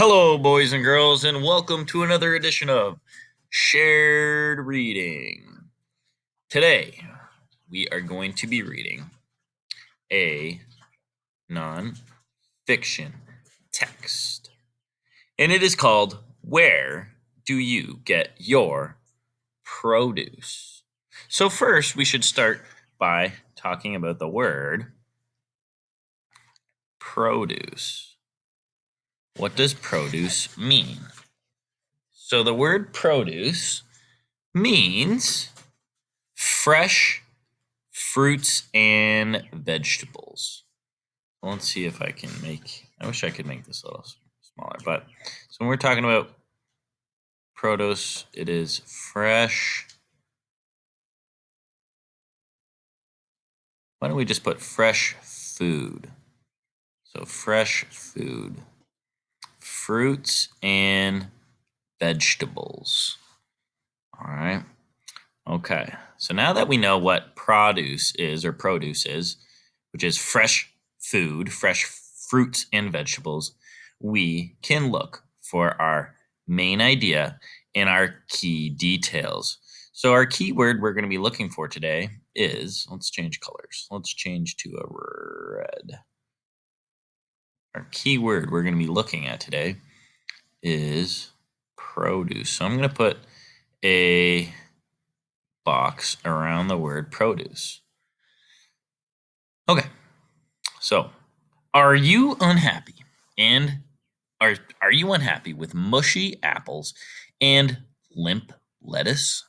Hello, boys and girls, and welcome to another edition of Shared Reading. Today, we are going to be reading a non-fiction text, and it is called Where Do You Get Your Produce? So first, we should start by talking about the word produce. What does produce mean? So the word produce means fresh fruits and vegetables. Let's see if I can I wish I could make this a little smaller, but so when we're talking about produce, it is fresh. Why don't we just put fresh food? So fresh food, fruits and vegetables. All right. Okay. So now that we know what produce is, which is fresh food, fresh fruits and vegetables, we can look for our main idea and our key details. So our keyword we're going to be looking for today is, let's change colors. Let's change to a red. Our keyword we're going to be looking at today is produce. So I'm going to put a box around the word produce. Okay, so are you unhappy with mushy apples and limp lettuce?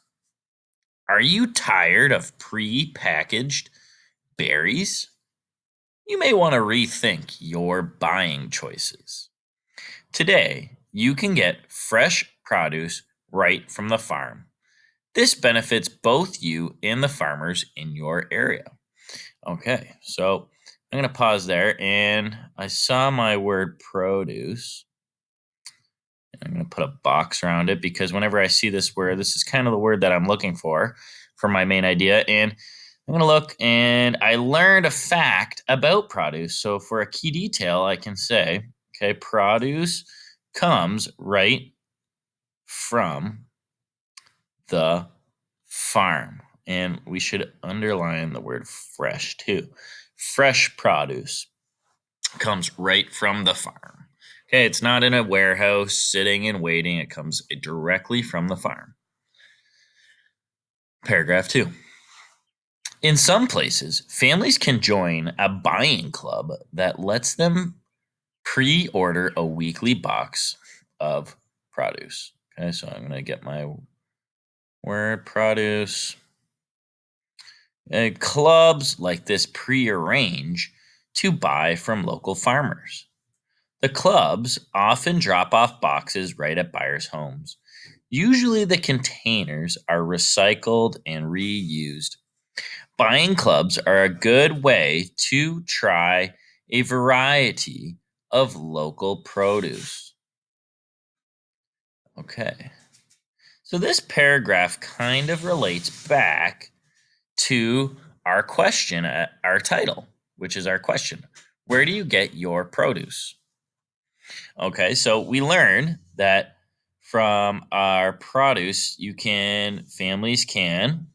Are you tired of pre-packaged berries? You may want to rethink your buying choices. Today, you can get fresh produce right from the farm. This benefits both you and the farmers in your area. Okay, so I'm going to pause there, and I saw my word produce. And I'm going to put a box around it because whenever I see this word, this is kind of the word that I'm looking for my main idea. And I'm going to look, and I learned a fact about produce. So for a key detail, I can say, okay, produce comes right from the farm. And we should underline the word fresh too. Fresh produce comes right from the farm. Okay, it's not in a warehouse sitting and waiting. It comes directly from the farm. Paragraph 2. In some places, families can join a buying club that lets them pre-order a weekly box of produce. Okay, so I'm going to get my word produce. Clubs like this pre-arrange to buy from local farmers. The clubs often drop off boxes right at buyers' homes. Usually, the containers are recycled and reused. Buying clubs are a good way to try a variety of local produce. Okay. So, this paragraph kind of relates back to our question, our title, which is our question: where do you get your produce? Okay, so we learned that from our produce, families can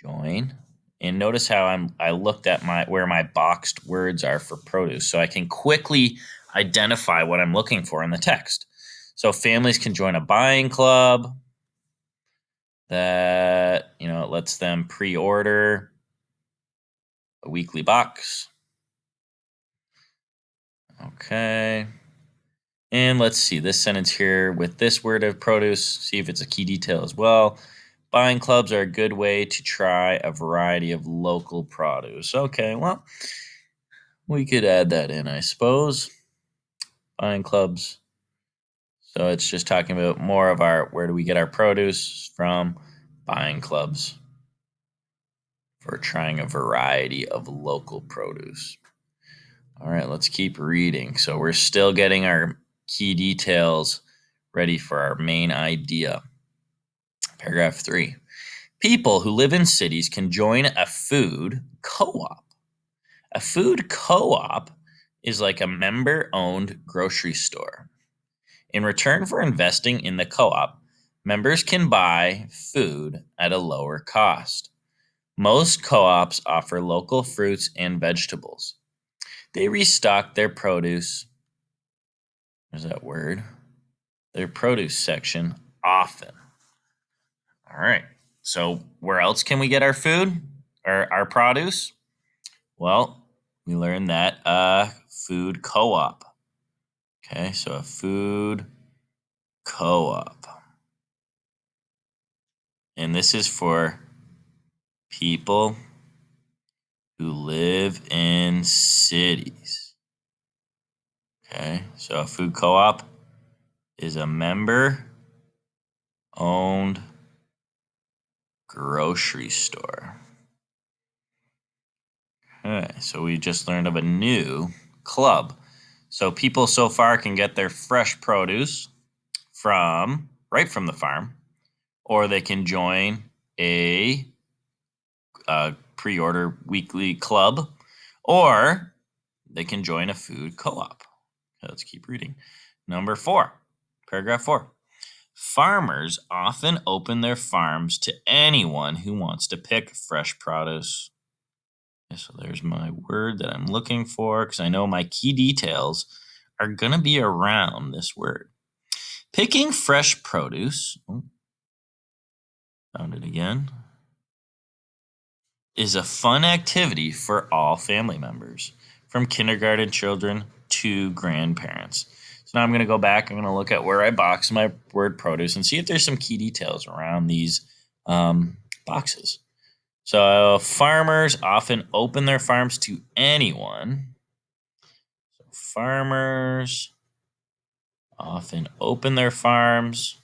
join. And notice how I looked at where my boxed words are for produce, so I can quickly identify what I'm looking for in the text. So families can join a buying club that it lets them pre-order a weekly box. Okay. And let's see this sentence here with this word of produce, see if it's a key detail as well. Buying clubs are a good way to try a variety of local produce. Okay, well, we could add that in, I suppose. Buying clubs. So it's just talking about more of where do we get our produce from? Buying clubs for trying a variety of local produce. All right, let's keep reading. So we're still getting our key details ready for our main idea. Paragraph 3. People who live in cities can join a food co-op. A food co-op is like a member-owned grocery store. In return for investing in the co-op, members can buy food at a lower cost. Most co-ops offer local fruits and vegetables. They restock their produce, there's that word, their produce section often. All right. So where else can we get our food or our produce? Well, we learned that a food co-op. Okay, so a food co-op. And this is for people who live in cities. Okay, so a food co-op is a member owned grocery store. Okay, so we just learned of a new club. So people so far can get their fresh produce right from the farm, or they can join a pre-order weekly club, or they can join a food co-op. Let's keep reading. Number 4, paragraph 4. Farmers often open their farms to anyone who wants to pick fresh produce. So there's my word that I'm looking for, because I know my key details are going to be around this word. Picking fresh produce, found it again, is a fun activity for all family members, from kindergarten children to grandparents. So now I'm going to go back. I'm going to look at where I boxed my word produce and see if there's some key details around these boxes. So farmers often open their farms to anyone. So farmers often open their farms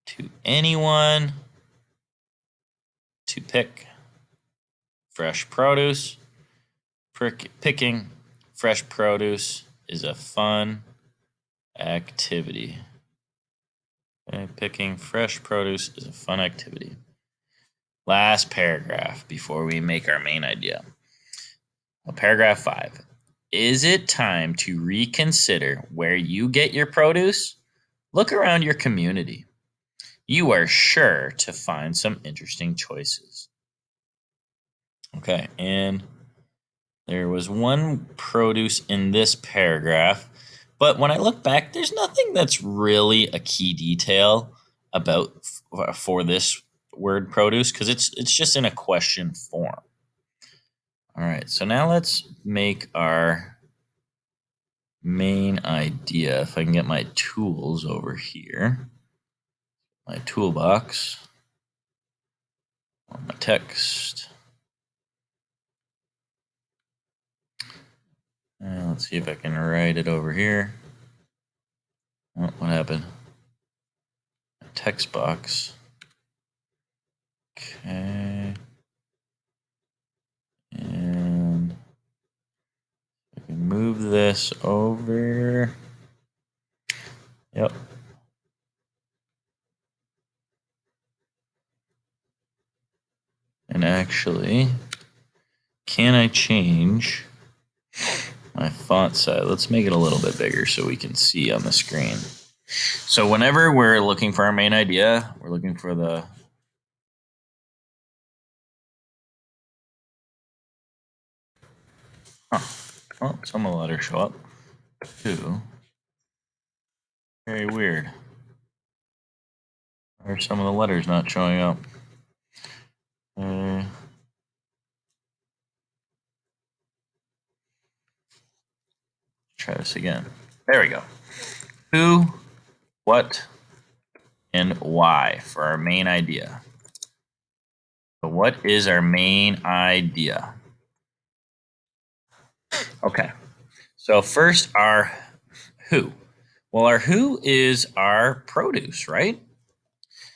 to anyone to pick fresh produce. Picking fresh produce is a fun activity. Okay, picking fresh produce is a fun activity. Last paragraph before we make our main idea. Well, paragraph 5. Is it time to reconsider where you get your produce? Look around your community. You are sure to find some interesting choices. Okay, and there was one produce in this paragraph, but when I look back, there's nothing that's really a key detail about for this word produce, because it's just in a question form. All right, so now let's make our main idea. If I can get my tools over here, my toolbox, on my text. And let's see if I can write it over here. Oh, what happened? A text box. Okay. And I can move this over. Yep. And actually, can I change my font size? Let's make it a little bit bigger so we can see on the screen. So whenever we're looking for our main idea, we're looking for the oh, some of the letters show up too. Very weird. Why are some of the letters not showing up? Try this again. There we go. Who, what, and why for our main idea. So what is our main idea? Okay. So first, our who. Well, our who is our produce, right?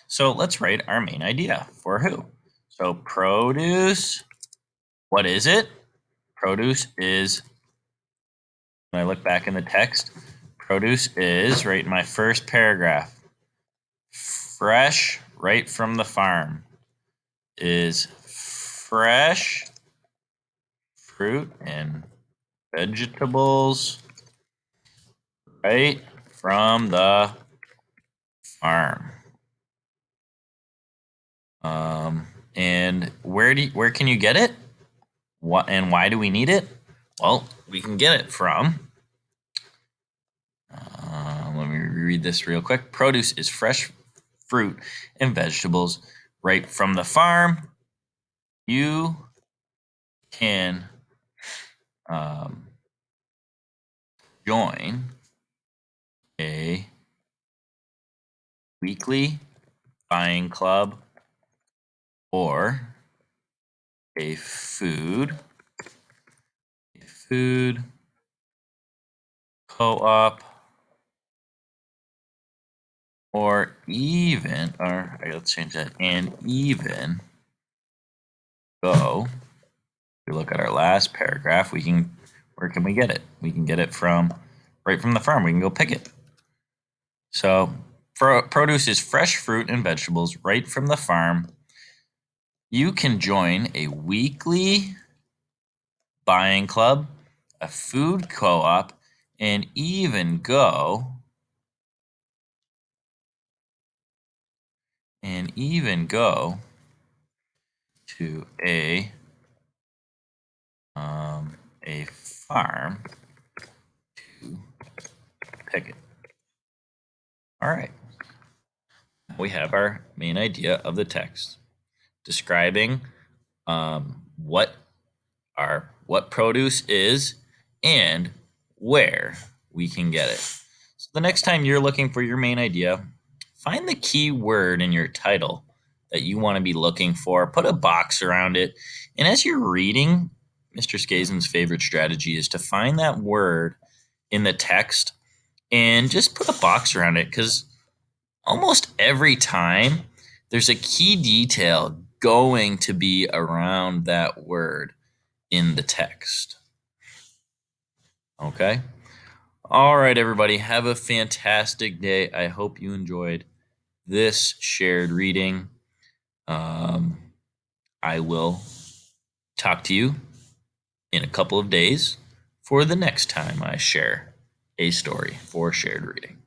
So let's write our main idea for who. So produce, what is it? Produce is, when I look back in the text, produce is, right in my first paragraph, fresh right from the farm, is fresh fruit and vegetables right from the farm. And where can you get it? What and why do we need it? Well, we can get it from. Let me read this real quick. Produce is fresh fruit and vegetables right from the farm. You can join a weekly buying club or a food co-op, or even, or let's change that, and even go. If we look at our last paragraph, where can we get it? We can get it from right from the farm. We can go pick it. So produce is fresh fruit and vegetables right from the farm. You can join a weekly buying club, a food co-op, and even go to a farm to pick it. All right. We have our main idea of the text describing what what produce is and where we can get it. So the next time you're looking for your main idea, find the key word in your title that you want to be looking for. Put a box around it. And as you're reading, Mr. Skazen's favorite strategy is to find that word in the text and just put a box around it, because almost every time there's a key detail going to be around that word in the text. Okay? All right, everybody. Have a fantastic day. I hope you enjoyed this shared reading. I will talk to you in a couple of days for the next time I share a story for shared reading.